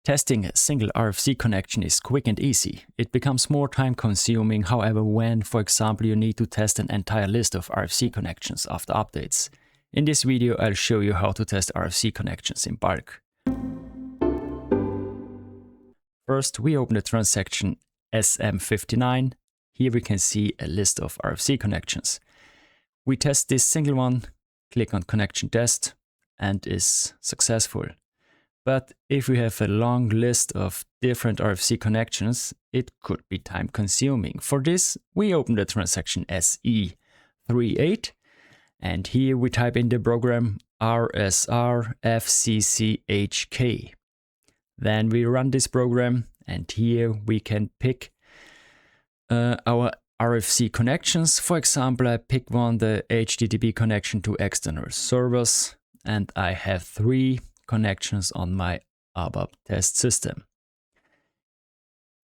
Testing a single RFC connection is quick and easy. It becomes more time consuming, however, when, for example, you need to test an entire list of RFC connections after updates. In this video, I'll show you how to test RFC connections in bulk. First, we open the transaction SM59. Here we can see a list of RFC connections. We test this single one, click on connection test, and is successful. But if we have a long list of different RFC connections, it could be time consuming. For this, we open the transaction SE38, and here we type in the program RSRFCCHK. Then we run this program, and here we can pick our RFC connections. For example, I pick one, the HTTP connection to external servers, and I have 3 connections on my ABAP test system.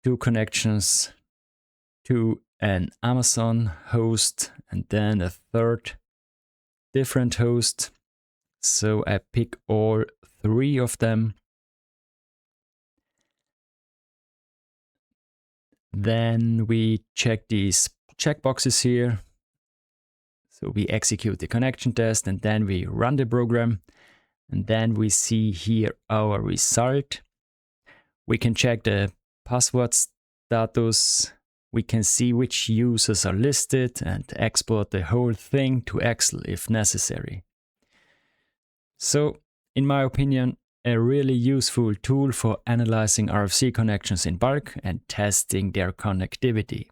2 connections to an Amazon host, and then a 3rd different host. So I pick all 3 of them. Then we check these checkboxes here. So we execute the connection test, and then we run the program. And then we see here our result. We can check the password status. We can see which users are listed and export the whole thing to Excel if necessary. So, in my opinion, a really useful tool for analyzing RFC connections in bulk and testing their connectivity.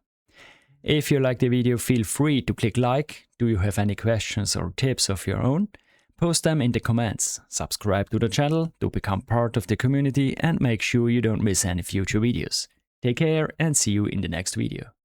If you like the video, feel free to click like. Do you have any questions or tips of your own? Post them in the comments, subscribe to the channel to become part of the community, and make sure you don't miss any future videos. Take care and see you in the next video.